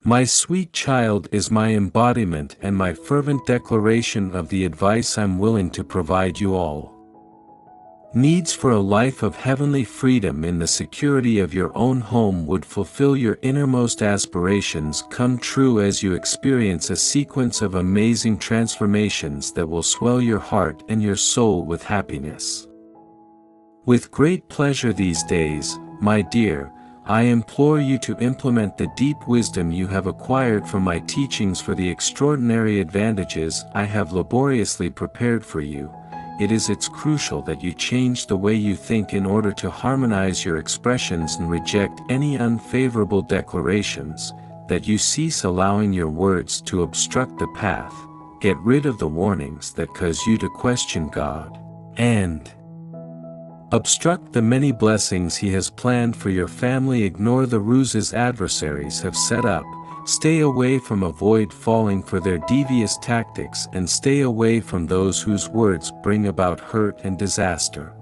My sweet child is my embodiment and my fervent declaration of the advice I'm willing to provide you all. Needs for a life of heavenly freedom in the security of your own home would fulfill your innermost aspirations come true as you experience a sequence of amazing transformations that will swell your heart and your soul with happiness. With great pleasure these days, my dear, I implore you to implement the deep wisdom you have acquired from my teachings for the extraordinary advantages I have laboriously prepared for you. It's crucial that you change the way you think in order to harmonize your expressions and reject any unfavorable declarations, that you cease allowing your words to obstruct the path, get rid of the warnings that cause you to question God, and obstruct the many blessings He has planned for your family. Ignore the ruses adversaries have set up, stay away from avoid falling for their devious tactics and stay away from those whose words bring about hurt and disaster.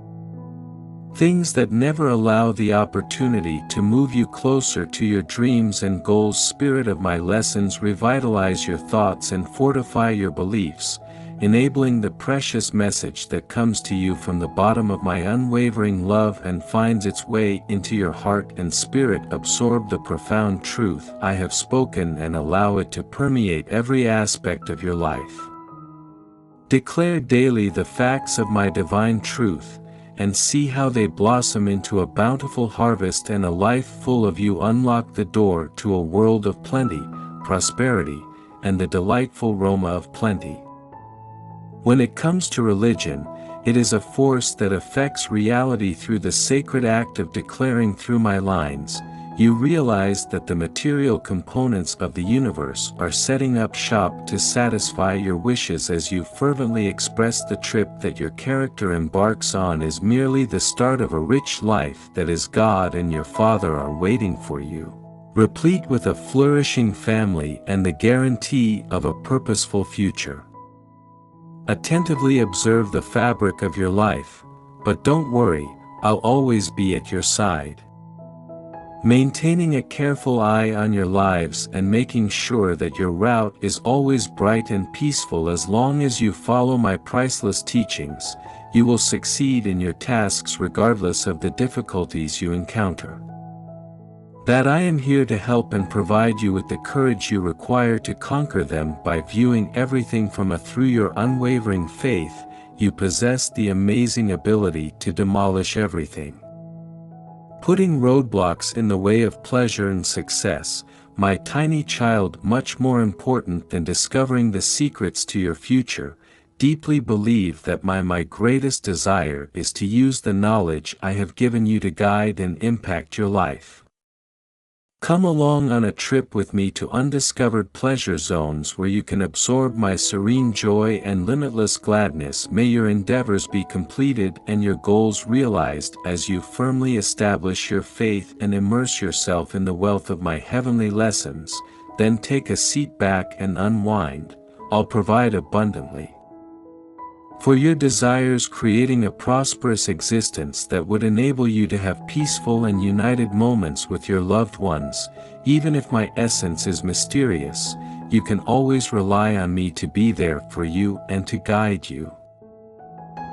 Things that never allow the opportunity to move you closer to your dreams and goals. Spirit of my lessons revitalize your thoughts and fortify your beliefs, enabling the precious message that comes to you from the bottom of my unwavering love and finds its way into your heart and spirit. Absorb the profound truth I have spoken and allow it to permeate every aspect of your life. Declare daily the facts of my divine truth, and see how they blossom into a bountiful harvest and a life full of you. Unlock the door to a world of plenty, prosperity, and the delightful aroma of plenty. When it comes to religion, it is a force that affects reality through the sacred act of declaring through my lines. You realize that the material components of the universe are setting up shop to satisfy your wishes as you fervently express the trip that your character embarks on is merely the start of a rich life that is God and your Father are waiting for you, replete with a flourishing family and the guarantee of a purposeful future. Attentively observe the fabric of your life, but don't worry, I'll always be at your side. Maintaining a careful eye on your lives and making sure that your route is always bright and peaceful. As long as you follow my priceless teachings, you will succeed in your tasks regardless of the difficulties you encounter. That I am here to help and provide you with the courage you require to conquer them by viewing everything from through your unwavering faith. You possess the amazing ability to demolish everything, putting roadblocks in the way of pleasure and success. My tiny child, much more important than discovering the secrets to your future, deeply believe that my greatest desire is to use the knowledge I have given you to guide and impact your life. Come along on a trip with me to undiscovered pleasure zones where you can absorb my serene joy and limitless gladness. May your endeavors be completed and your goals realized as you firmly establish your faith and immerse yourself in the wealth of my heavenly lessons. Then take a seat back and unwind. I'll provide abundantly for your desires, creating a prosperous existence that would enable you to have peaceful and united moments with your loved ones. Even if my essence is mysterious, you can always rely on me to be there for you and to guide you.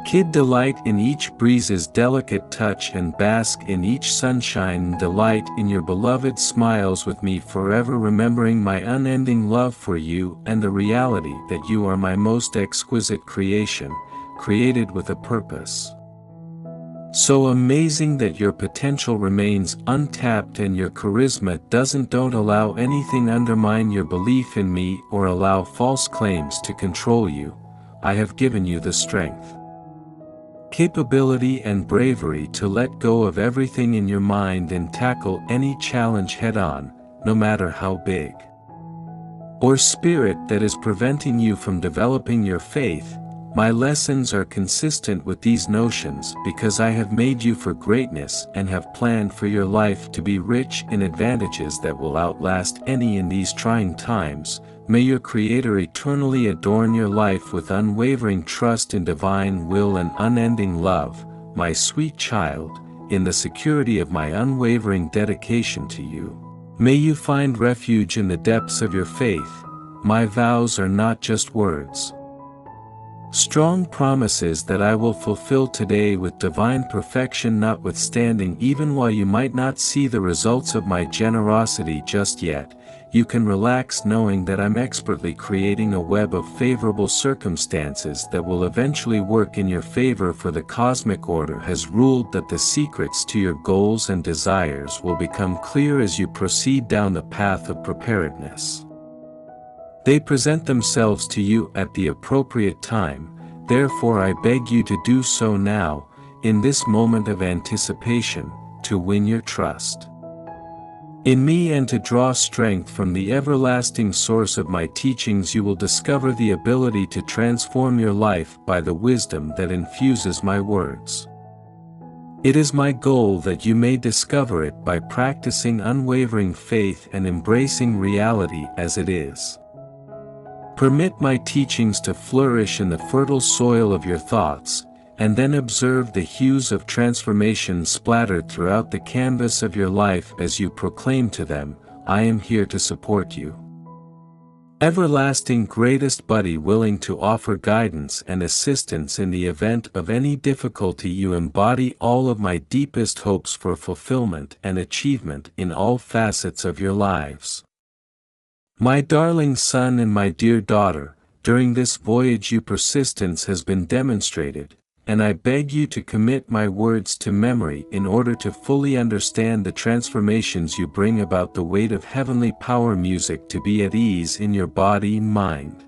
Kid, delight in each breeze's delicate touch and bask in each sunshine. Delight in your beloved smiles with me forever, remembering my unending love for you and the reality that you are my most exquisite creation, created with a purpose. So amazing that your potential remains untapped and your charisma don't allow anything undermine your belief in me or allow false claims to control you. I have given you the strength, capability and bravery to let go of everything in your mind and tackle any challenge head-on, no matter how big or spirit that is preventing you from developing your faith. My lessons are consistent with these notions because I have made you for greatness and have planned for your life to be rich in advantages that will outlast any in these trying times. May your Creator eternally adorn your life with unwavering trust in divine will and unending love, my sweet child, in the security of my unwavering dedication to you. May you find refuge in the depths of your faith. My vows are not just words. Strong promises that I will fulfill today with divine perfection notwithstanding. Even while you might not see the results of my generosity just yet, you can relax knowing that I'm expertly creating a web of favorable circumstances that will eventually work in your favor, for the cosmic order has ruled that the secrets to your goals and desires will become clear as you proceed down the path of preparedness. They present themselves to you at the appropriate time, therefore I beg you to do so now, in this moment of anticipation, to win your trust in me and to draw strength from the everlasting source of my teachings. You will discover the ability to transform your life by the wisdom that infuses my words. It is my goal that you may discover it by practicing unwavering faith and embracing reality as it is. Permit my teachings to flourish in the fertile soil of your thoughts, and then observe the hues of transformation splattered throughout the canvas of your life as you proclaim to them, I am here to support you. Everlasting greatest buddy, willing to offer guidance and assistance in the event of any difficulty. You embody all of my deepest hopes for fulfillment and achievement in all facets of your lives. My darling son and my dear daughter, during this voyage your persistence has been demonstrated, and I beg you to commit my words to memory in order to fully understand the transformations you bring about. The weight of heavenly power music to be at ease in your body and mind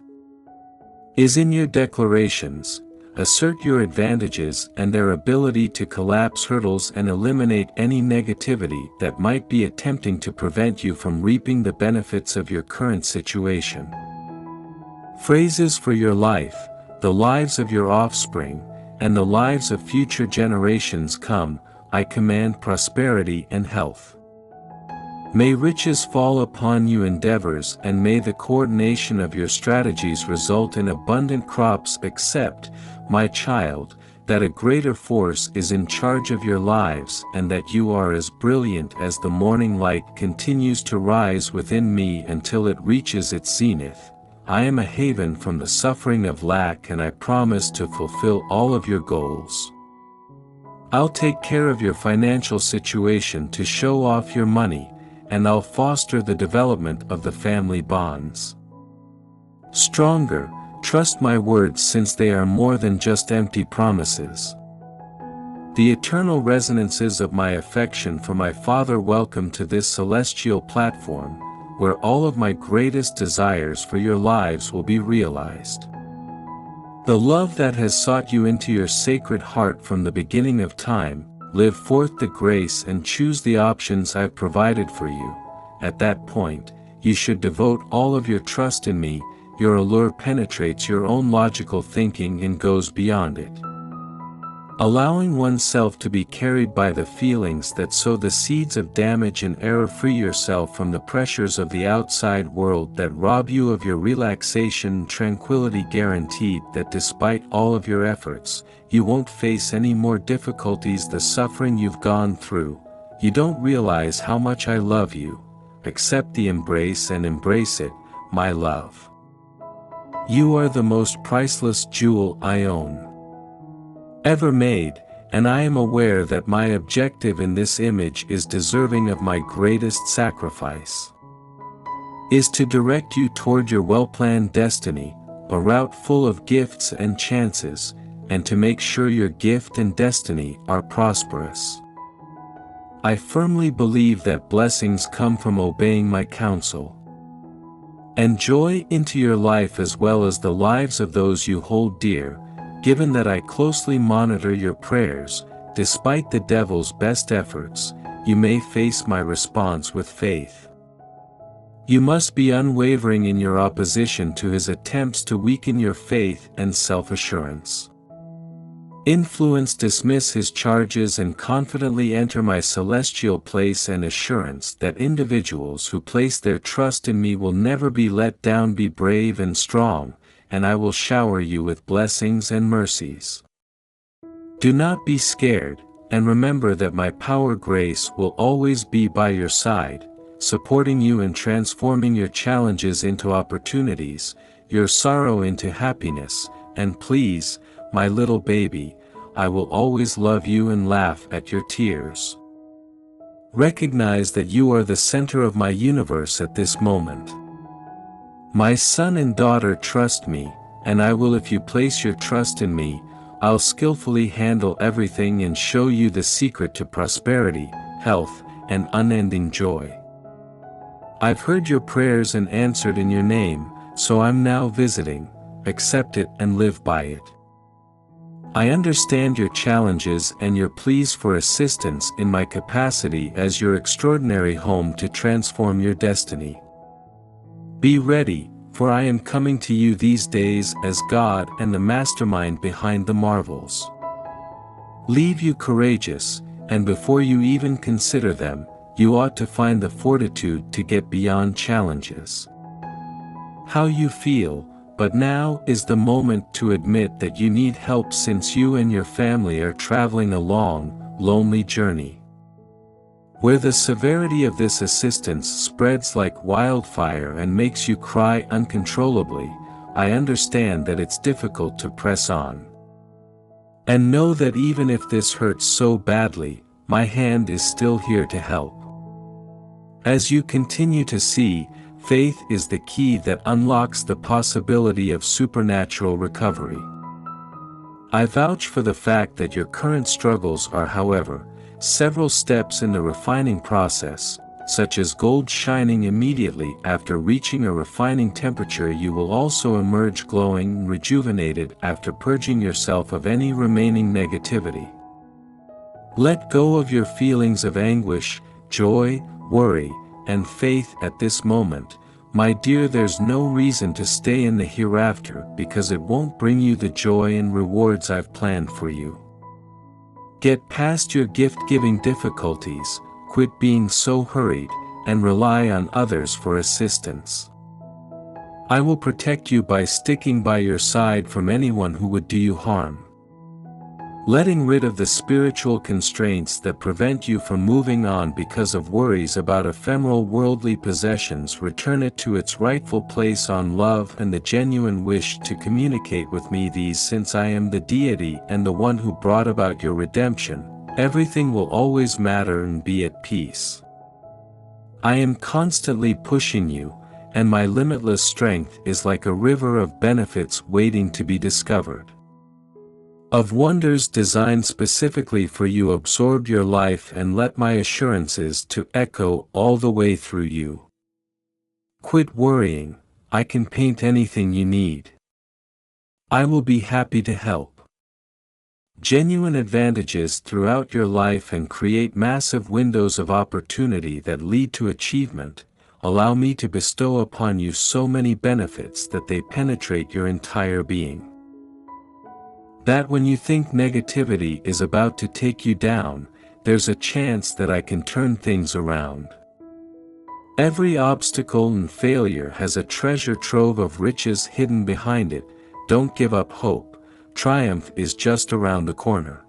is in your declarations. Assert your advantages and their ability to collapse hurdles and eliminate any negativity that might be attempting to prevent you from reaping the benefits of your current situation. Phrases for your life, the lives of your offspring, and the lives of future generations come. I command prosperity and health. May riches fall upon you endeavors, and may the coordination of your strategies result in abundant crops. Accept, my child, that a greater force is in charge of your lives, and that you are as brilliant as the morning light continues to rise within me until it reaches its zenith. I am a haven from the suffering of lack, and I promise to fulfill all of your goals. I'll take care of your financial situation to show off your money, and I'll foster the development of the family bonds. Stronger, trust my words, since they are more than just empty promises. The eternal resonances of my affection for my Father, welcome to this celestial platform, where all of my greatest desires for your lives will be realized. The love that has sought you into your sacred heart from the beginning of time, live forth the grace and choose the options I've provided for you. At that point, you should devote all of your trust in me. Your allure penetrates your own logical thinking and goes beyond it. Allowing oneself to be carried by the feelings that sow the seeds of damage and error. Free yourself from the pressures of the outside world that rob you of your relaxation and tranquility. Guaranteed that despite all of your efforts, you won't face any more difficulties. The suffering you've gone through, you don't realize how much I love you. Accept the embrace and embrace it, my love. You are the most priceless jewel I own, ever made, and I am aware that my objective in this image is deserving of my greatest sacrifice. Is to direct you toward your well-planned destiny, a route full of gifts and chances, and to make sure your gift and destiny are prosperous. I firmly believe that blessings come from obeying my counsel, and joy into your life as well as the lives of those you hold dear. Given that I closely monitor your prayers, despite the devil's best efforts, you may face my response with faith. You must be unwavering in your opposition to his attempts to weaken your faith and self-assurance. Influence, dismiss his charges and confidently enter my celestial place and assurance that individuals who place their trust in me will never be let down. Be brave and strong, and I will shower you with blessings and mercies. Do not be scared, and remember that my power grace will always be by your side. supporting you and transforming your challenges into opportunities, your sorrow into happiness, and please, my little baby, I will always love you and laugh at your tears. Recognize that you are the center of my universe at this moment. My son and daughter, trust me, and I will. If you place your trust in me, I'll skillfully handle everything and show you the secret to prosperity, health, and unending joy. I've heard your prayers and answered in your name, so I'm now visiting. Accept it and live by it. I understand your challenges and your pleas for assistance in my capacity as your extraordinary home to transform your destiny. Be ready, for I am coming to you these days as God and the mastermind behind the marvels. Leave you courageous, and before you even consider them, you ought to find the fortitude to get beyond challenges. How you feel, but now is the moment to admit that you need help, since you and your family are traveling a long, lonely journey. Where the severity of this assistance spreads like wildfire and makes you cry uncontrollably, I understand that it's difficult to press on. And know that even if this hurts so badly, my hand is still here to help. As you continue to see, faith is the key that unlocks the possibility of supernatural recovery. I vouch for the fact that your current struggles are, however, several steps in the refining process, such as gold shining immediately after reaching a refining temperature. You will also emerge glowing and rejuvenated after purging yourself of any remaining negativity. Let go of your feelings of anguish, joy, worry, and faith at this moment, my dear. There's no reason to stay in the hereafter, because it won't bring you the joy and rewards I've planned for you. Get past your gift-giving difficulties, quit being so hurried, and rely on others for assistance. I will protect you by sticking by your side from anyone who would do you harm. Letting rid of the spiritual constraints that prevent you from moving on because of worries about ephemeral worldly possessions, return it to its rightful place on love and the genuine wish to communicate with me. These, since I am the deity and the one who brought about your redemption, everything will always matter and be at peace. I am constantly pushing you, and my limitless strength is like a river of benefits waiting to be discovered. Of wonders designed specifically for you, absorb your life and let my assurances to echo all the way through you. Quit worrying, I can paint anything you need. I will be happy to help. Genuine advantages throughout your life and create massive windows of opportunity that lead to achievement. Allow me to bestow upon you so many benefits that they penetrate your entire being. That when you think negativity is about to take you down, there's a chance that I can turn things around. Every obstacle and failure has a treasure trove of riches hidden behind it. Don't give up hope, triumph is just around the corner.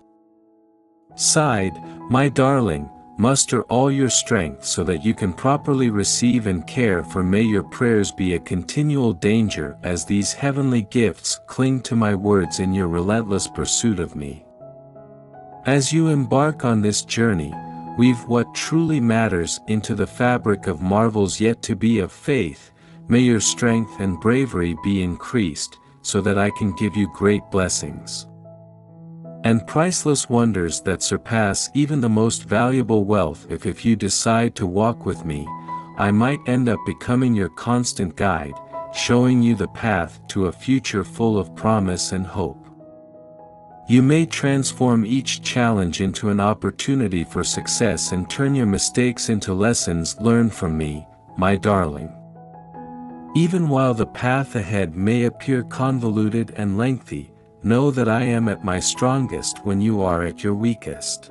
Sighed, my darling, muster all your strength so that you can properly receive and care for. May your prayers be a continual danger as these heavenly gifts cling to my words in your relentless pursuit of me. As you embark on this journey, weave what truly matters into the fabric of marvels yet to be of faith. May your strength and bravery be increased, so that I can give you great blessings and priceless wonders that surpass even the most valuable wealth. If you decide to walk with me, I might end up becoming your constant guide, showing you the path to a future full of promise and hope. You may transform each challenge into an opportunity for success and turn your mistakes into lessons learned from me, my darling. Even while the path ahead may appear convoluted and lengthy, know that I am at my strongest when you are at your weakest.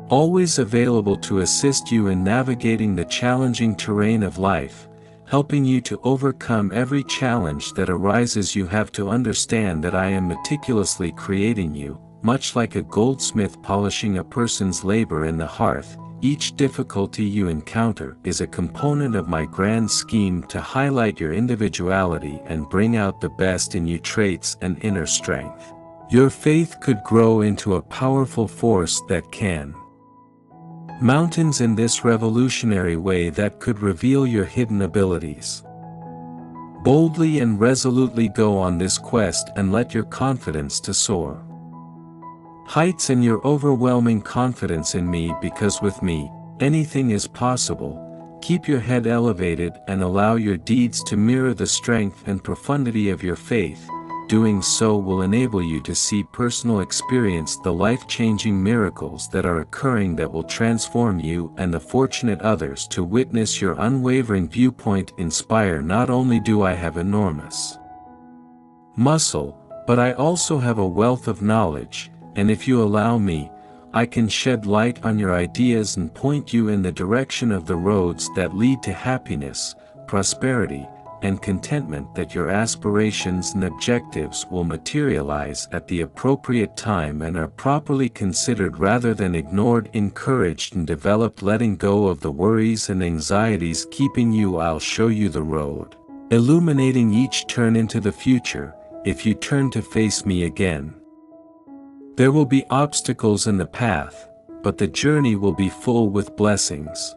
Always available to assist you in navigating the challenging terrain of life, helping you to overcome every challenge that arises. You have to understand that I am meticulously creating you, much like a goldsmith polishing a person's labor in the hearth. each difficulty you encounter is a component of my grand scheme to highlight your individuality and bring out the best in you traits and inner strength. Your faith could grow into a powerful force that can mountains in this revolutionary way that could reveal your hidden abilities. Boldly and resolutely go on this quest and let your confidence to soar heights and your overwhelming confidence in me, because with me, anything is possible. Keep your head elevated and allow your deeds to mirror the strength and profundity of your faith. Doing so will enable you to see personal experience the life-changing miracles that are occurring that will transform you and the fortunate others to witness your unwavering viewpoint inspire. Not only do I have enormous muscle, but I also have a wealth of knowledge, and if you allow me, I can shed light on your ideas and point you in the direction of the roads that lead to happiness, prosperity, and contentment, that your aspirations and objectives will materialize at the appropriate time and are properly considered rather than ignored, encouraged and developed. Letting go of the worries and anxieties keeping you, I'll show you the road, illuminating each turn into the future. If you turn to face me again, there will be obstacles in the path, but the journey will be full with blessings.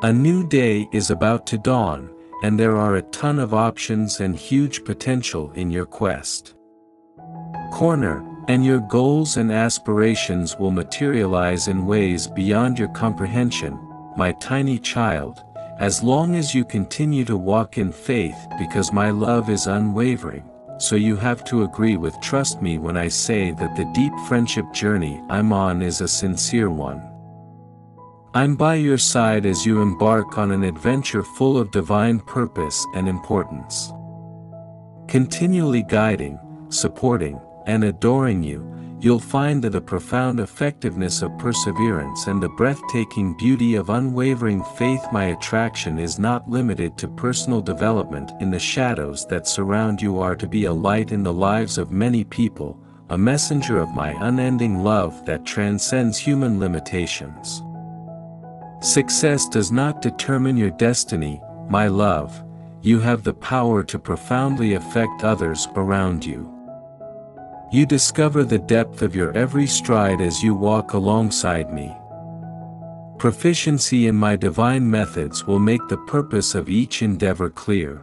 A new day is about to dawn, and there are a ton of options and huge potential in your quest. Corner, and your goals and aspirations will materialize in ways beyond your comprehension, my tiny child, as long as you continue to walk in faith, because my love is unwavering. So you have to agree with trust me when I say that the deep friendship journey I'm on is a sincere one. I'm by your side as you embark on an adventure full of divine purpose and importance. Continually guiding, supporting, and adoring you, you'll find that the profound effectiveness of perseverance and the breathtaking beauty of unwavering faith. My attraction is not limited to personal development. In the shadows that surround you are to be a light in the lives of many people, a messenger of my unending love that transcends human limitations. Success does not determine your destiny, my love. You have the power to profoundly affect others around you. You discover the depth of your every stride as you walk alongside me. Proficiency in my divine methods will make the purpose of each endeavor clear.